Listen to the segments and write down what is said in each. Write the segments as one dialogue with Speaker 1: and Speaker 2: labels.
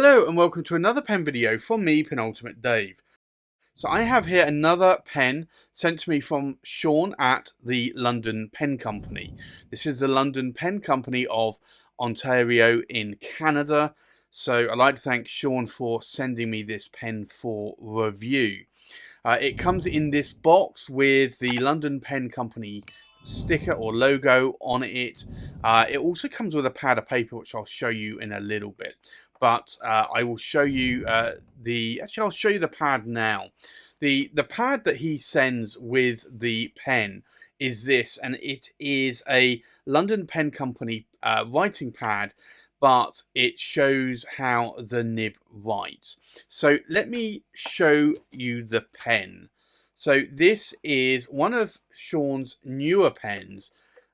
Speaker 1: Hello and welcome to another pen video from me, Penultimate Dave. So I have here another pen sent to me from Sean at the London Pen Company. This is the London Pen Company of Ontario in Canada. So I'd like to thank Sean for sending me this pen for review. It comes in this box with the London Pen Company sticker or logo on it. It also comes with a pad of paper, which I'll show you in a little bit. But I will show you I'll show you the pad now. The pad that he sends with the pen is this, and it is a London Pen Company writing pad, but it shows how the nib writes. So let me show you the pen. So this is one of Sean's newer pens,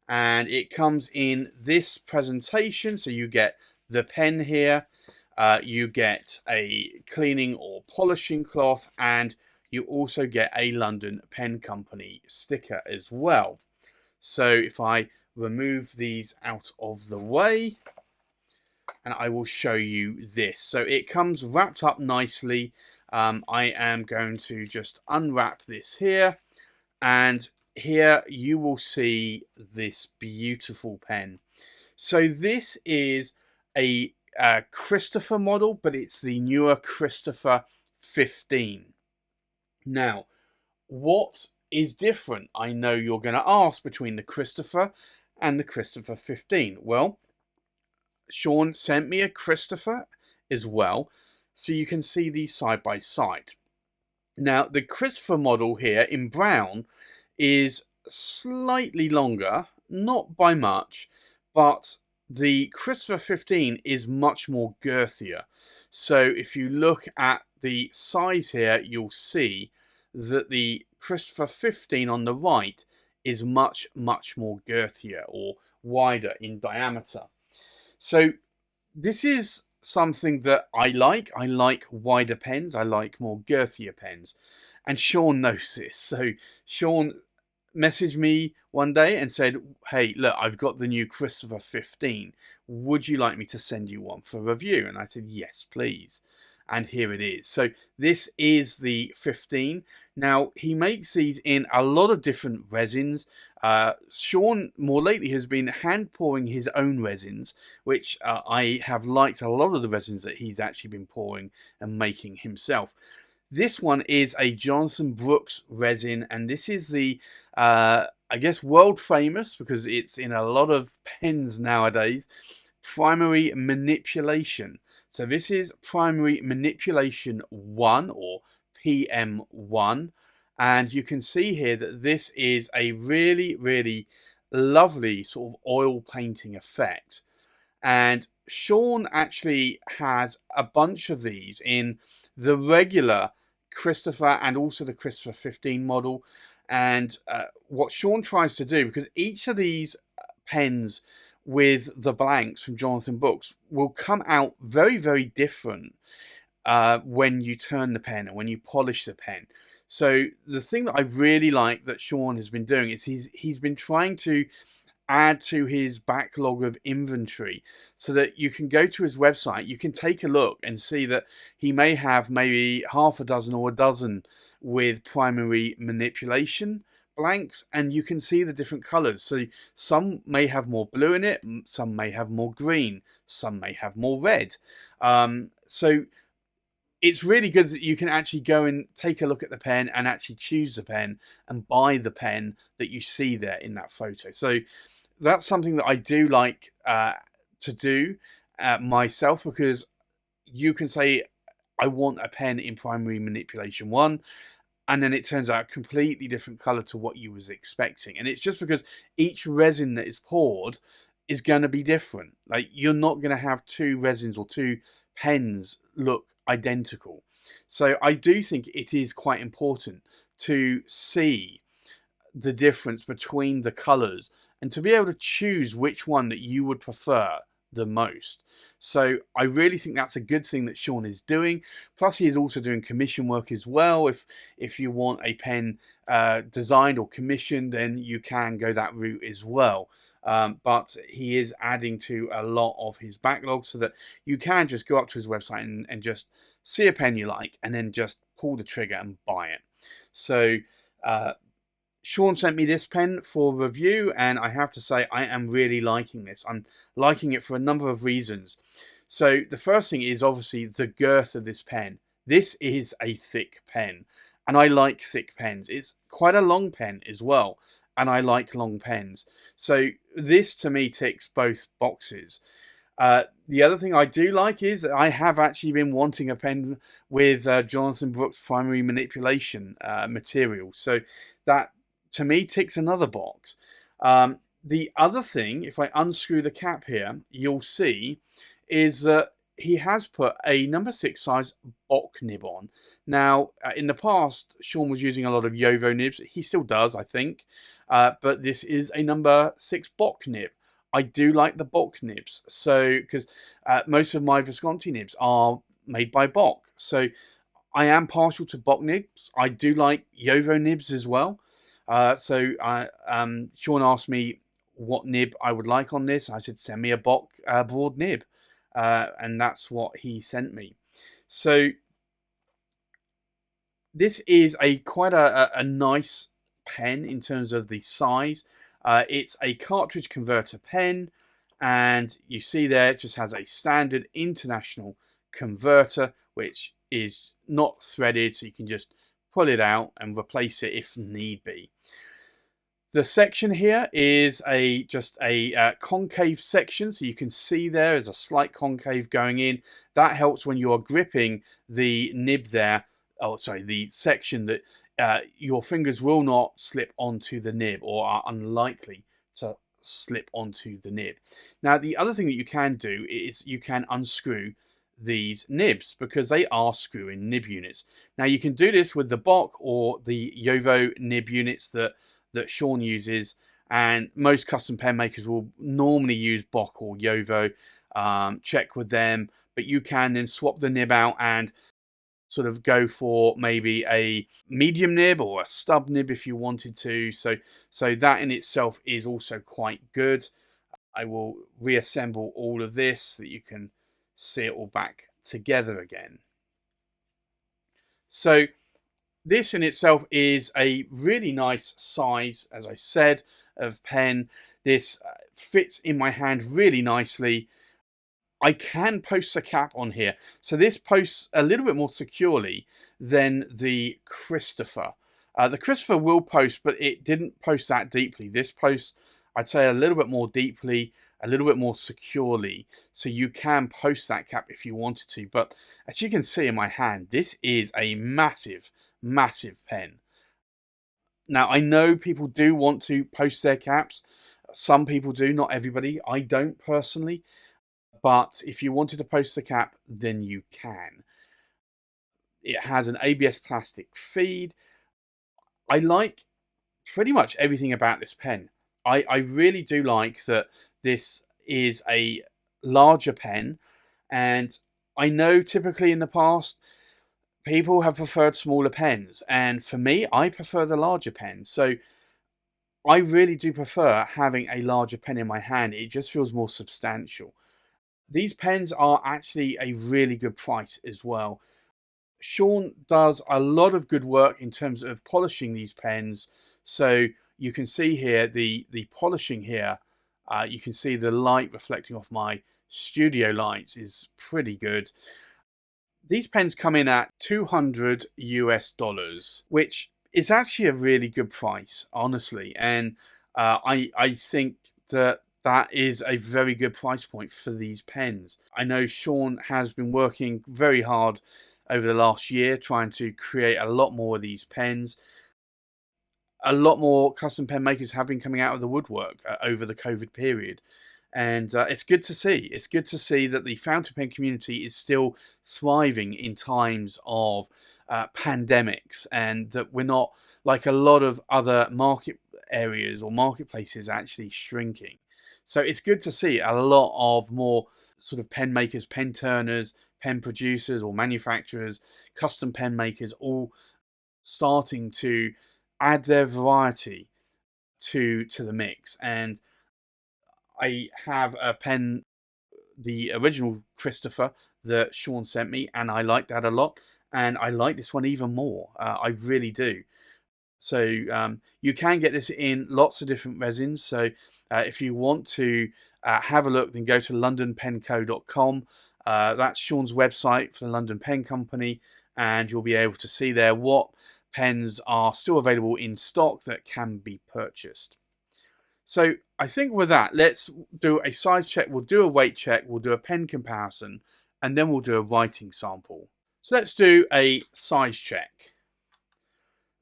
Speaker 1: and it comes in this presentation. So you get the pen here, you get a cleaning or polishing cloth, and you also get a London Pen Company sticker as well. So if I remove these out of the way, and I will show you this. So it comes wrapped up nicely. I am going to just unwrap this here, and here you will see this beautiful pen. So this is a Christopher model, but it's the newer Christopher 15. Now, what is different? I know you're going to ask between the Christopher and the Christopher 15. Well, Sean sent me a Christopher as well, so you can see these side by side. Now, the Christopher model here in brown is slightly longer, not by much, but the Christopher 15 is much more girthier. So if you look at the size here, you'll see that the Christopher 15 on the right is much more girthier or wider in diameter. So this is something that I like. I like wider pens. I like more girthier pens. And Sean knows this. So Sean messaged me one day and said, hey, look, I've got the new Christopher 15. Would you like me to send you one for review? And I said, yes, please. And here it is. So this is the 15. Now, he makes these in a lot of different resins. Sean, more lately, has been hand pouring his own resins, which I have liked a lot of the resins that he's actually been pouring and making himself. This one is a Jonathan Brooks resin, and this is the, I guess, world famous, because it's in a lot of pens nowadays, Primary Manipulation. So this is Primary Manipulation 1, or PM1, and you can see here that this is a really lovely sort of oil painting effect. And Sean actually has a bunch of these in the regular Christopher and also the Christopher 15 model. And what Sean tries to do, because each of these pens with the blanks from Jonathan Brooks will come out very different when you turn the pen and when you polish the pen. So the thing that I really like that Sean has been doing is he's been trying to add to his backlog of inventory, so that you can go to his website, you can take a look and see that he may have maybe half a dozen or a dozen with Primary Manipulation blanks, and you can see the different colors. So some may have more blue in it, some may have more green, some may have more red. So it's really good that you can actually go and take a look at the pen and actually choose the pen and buy the pen that you see there in that photo. So that's something that I do like to do myself, because you can say, I want a pen in Primary Manipulation 1, and then it turns out a completely different color to what you was expecting. And it's just because each resin that is poured is going to be different. Like, you're not going to have two resins or two pens look identical. So I do think it is quite important to see the difference between the colors and to be able to choose which one that you would prefer the most. So I really think that's a good thing that Sean is doing. Plus, he is also doing commission work as well. If you want a pen designed or commissioned, then you can go that route as well. but he is adding to a lot of his backlog so that you can just go up to his website and just see a pen you like and then just pull the trigger and buy it. So uh, Sean sent me this pen for review, and I have to say I am really liking this. I'm liking it for a number of reasons. So the first thing is obviously the girth of this pen. This is a thick pen, and I like thick pens. It's quite a long pen as well, and I like long pens. So this to me ticks both boxes. The other thing I do like is I have actually been wanting a pen with Jonathan Brooks primary manipulation material. So that to me ticks another box. The other thing, if I unscrew the cap here, you'll see is that he has put a number 6 size Bock nib on. Now, in the past, Sean was using a lot of Yovo nibs. He still does, I think. But this is a number 6 Bock nib. I do like the Bock nibs, so because most of my Visconti nibs are made by Bock, so I am partial to Bock nibs. I do like Yovo nibs as well. Sean asked me what nib I would like on this. I said send me a Bock broad nib, and that's what he sent me. So this is quite a nice pen in terms of the size. It's a cartridge converter pen, and you see there it just has a standard international converter, which is not threaded, so you can just pull it out and replace it if need be. The section here is just a concave section, so you can see there is a slight concave going in. That helps when you are gripping the nib there, the section that your fingers will not slip onto the nib or are unlikely to slip onto the nib. Now, the other thing that you can do is you can unscrew these nibs because they are screw-in nib units. Now, you can do this with the Bock or the Yovo nib units that Sean uses, and most custom pen makers will normally use Bock or Yovo. Check with them, but you can then swap the nib out and sort of go for maybe a medium nib or a stub nib if you wanted to. So that in itself is also quite good. I will reassemble all of this so that you can see it all back together again. So this in itself is a really nice size, as I said, of pen. This fits in my hand really nicely. I can post the cap on here. So this posts a little bit more securely than the Christopher. The Christopher will post, but it didn't post that deeply. This posts, I'd say, a little bit more deeply, a little bit more securely. So you can post that cap if you wanted to. But as you can see in my hand, this is a massive, massive pen. Now, I know people do want to post their caps. Some people do, not everybody. I don't personally. But if you wanted to post the cap, then you can. It has an ABS plastic feed. I like pretty much everything about this pen. I really do like that this is a larger pen, and I know typically in the past people have preferred smaller pens, and for me I prefer the larger pen. So I really do prefer having a larger pen in my hand. It just feels more substantial. These pens are actually a really good price as well. Sean does a lot of good work in terms of polishing these pens. So you can see here the polishing here. You can see the light reflecting off my studio lights is pretty good. These pens come in at $200 US, which is actually a really good price, honestly. And I think that is a very good price point for these pens. I know Sean has been working very hard over the last year trying to create a lot more of these pens. A lot more custom pen makers have been coming out of the woodwork over the COVID period. And it's good to see. It's good to see that the fountain pen community is still thriving in times of pandemics, and that we're not, like a lot of other market areas or marketplaces, actually shrinking. So it's good to see a lot of more sort of pen makers, pen turners, pen producers or manufacturers, custom pen makers all starting to add their variety to the mix. And I have a pen, the original Christopher that Sean sent me, and I like that a lot. And I like this one even more. I really do. So you can get this in lots of different resins. So if you want to have a look, then go to londonpenco.com. That's Sean's website for the London Pen Company, and you'll be able to see there what pens are still available in stock that can be purchased. So I think with that, let's do a size check, we'll do a weight check, we'll do a pen comparison, and then we'll do a writing sample. So let's do a size check.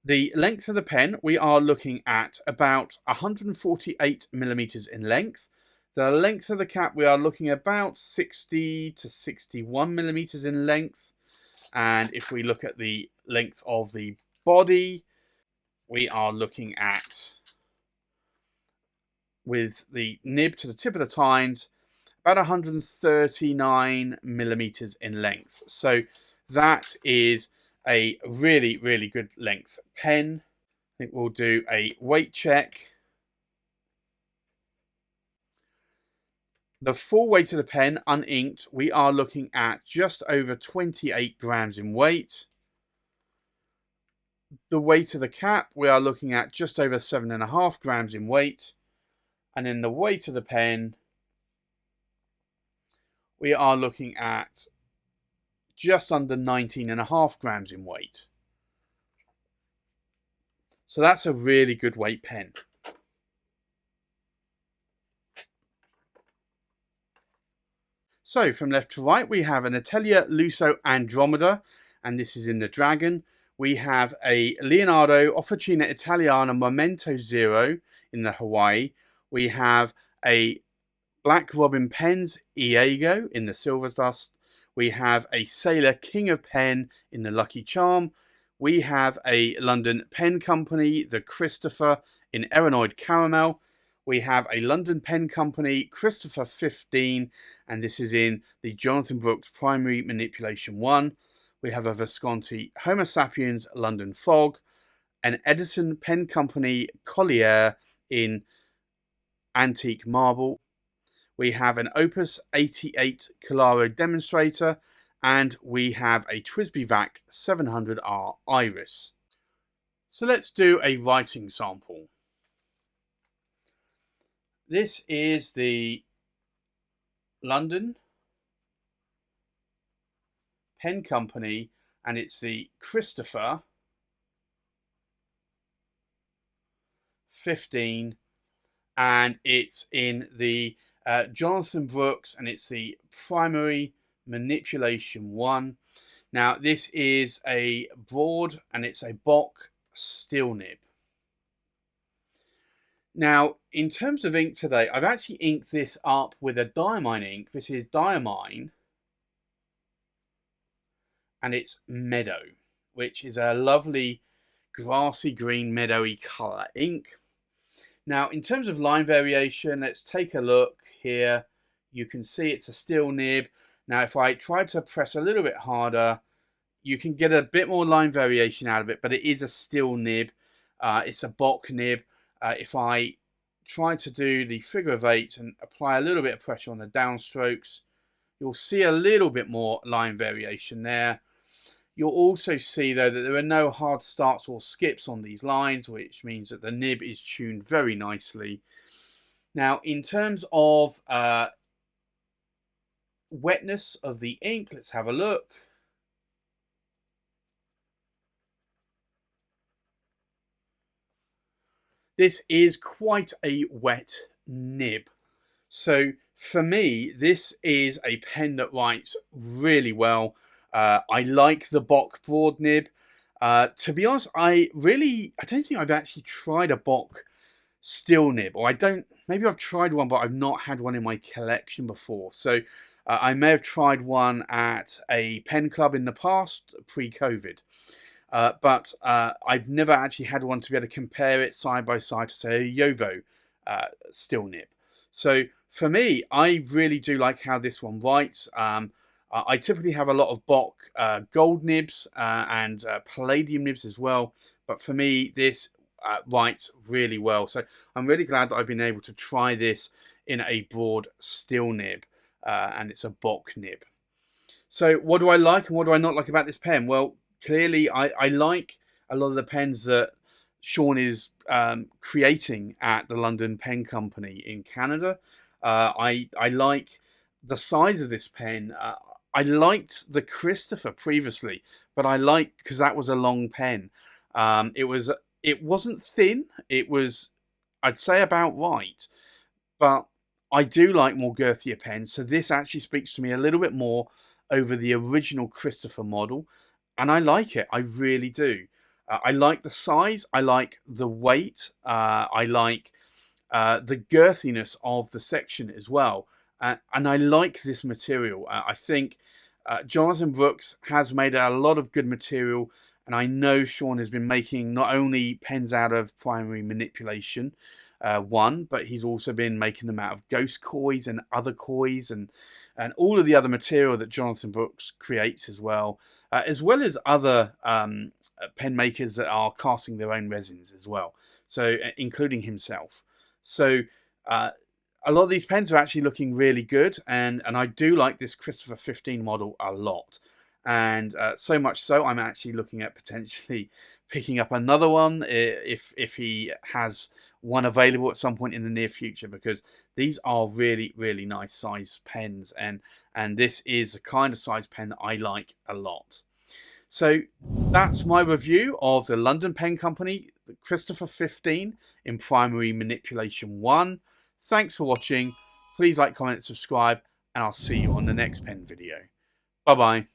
Speaker 1: The length of the pen, we are looking at about 148 millimeters in length. The length of the cap, we are looking at about 60 to 61 millimeters in length. And if we look at the length of the body, we are looking at, with the nib to the tip of the tines, about 139 millimeters in length. So that is a really, really good length pen. I think we'll do a weight check. The full weight of the pen, uninked, we are looking at just over 28 grams in weight. The weight of the cap, we are looking at just over 7.5 grams in weight. And then the weight of the pen, we are looking at just under 19.5 grams in weight. So that's a really good weight pen. So from left to right, we have an Atelier Lusso Andromeda, and this is in the Dragon. We have a Leonardo Officina Italiana Momento Zero in the Hawaii. We have a Black Robin Pens Iago in the Silver Dust. We have a Sailor King of Pen in the Lucky Charm. We have a London Pen Company, the Christopher in Erinoid Caramel. We have a London Pen Company, Christopher 15, and this is in the Jonathan Brooks Primary Manipulation 1. We have a Visconti Homo Sapiens London Fog, an Edison Pen Company Collier in Antique Marble. We have an Opus 88 Calaro Demonstrator, and we have a TWSBI VAC 700R Iris. So let's do a writing sample. This is the London Pen Company, and it's the Christopher 15, and it's in the Jonathan Brooks, and it's the Primary Manipulation 1. Now this is a broad, and it's a Bock steel nib. Now in terms of ink today, I've actually inked this up with a Diamine ink. This is Diamine, and it's Meadow, which is a lovely grassy green meadowy colour ink. Now in terms of line variation, let's take a look here. You can see it's a steel nib. Now if I try to press a little bit harder, you can get a bit more line variation out of it, but it is a steel nib. It's a Bock nib. If I try to do the figure of 8 and apply a little bit of pressure on the downstrokes, you'll see a little bit more line variation there. You'll also see though that there are no hard starts or skips on these lines, which means that the nib is tuned very nicely. Now in terms of wetness of the ink, let's have a look. This is quite a wet nib. So for me, this is a pen that writes really well. I like the Bock broad nib. To be honest, I don't think I've actually tried a Bock steel nib, or maybe I've tried one, but I've not had one in my collection before. So I may have tried one at a pen club in the past, pre-COVID. But I've never actually had one to be able to compare it side by side to, say, a Yovo steel nib. So for me, I really do like how this one writes. I typically have a lot of Bock gold nibs and palladium nibs as well. But for me, this writes really well. So I'm really glad that I've been able to try this in a broad steel nib, and it's a Bock nib. So what do I like and what do I not like about this pen? Well, clearly I like a lot of the pens that Sean is creating at the London Pen Company in Canada. I like the size of this pen. I liked the Christopher previously, but I liked because that was a long pen. It wasn't thin. It was, I'd say, about right, but I do like more girthier pens. So this actually speaks to me a little bit more over the original Christopher model, and I like it. I really do. I like the size. I like the weight. I like the girthiness of the section as well. And I like this material. I think Jonathan Brooks has made a lot of good material, and I know Sean has been making not only pens out of primary manipulation, but he's also been making them out of ghost coys and other coys and all of the other material that Jonathan Brooks creates as well as other pen makers that are casting their own resins as well, so including himself. So a lot of these pens are actually looking really good, and I do like this Christopher 15 model a lot. And so much so, I'm actually looking at potentially picking up another one if he has one available at some point in the near future, because these are really, really nice size pens, and this is the kind of size pen that I like a lot. So that's my review of the London Pen Company, the Christopher 15 in Primary Manipulation 1. Thanks for watching. Please like, comment, and subscribe, and I'll see you on the next pen video. Bye-bye.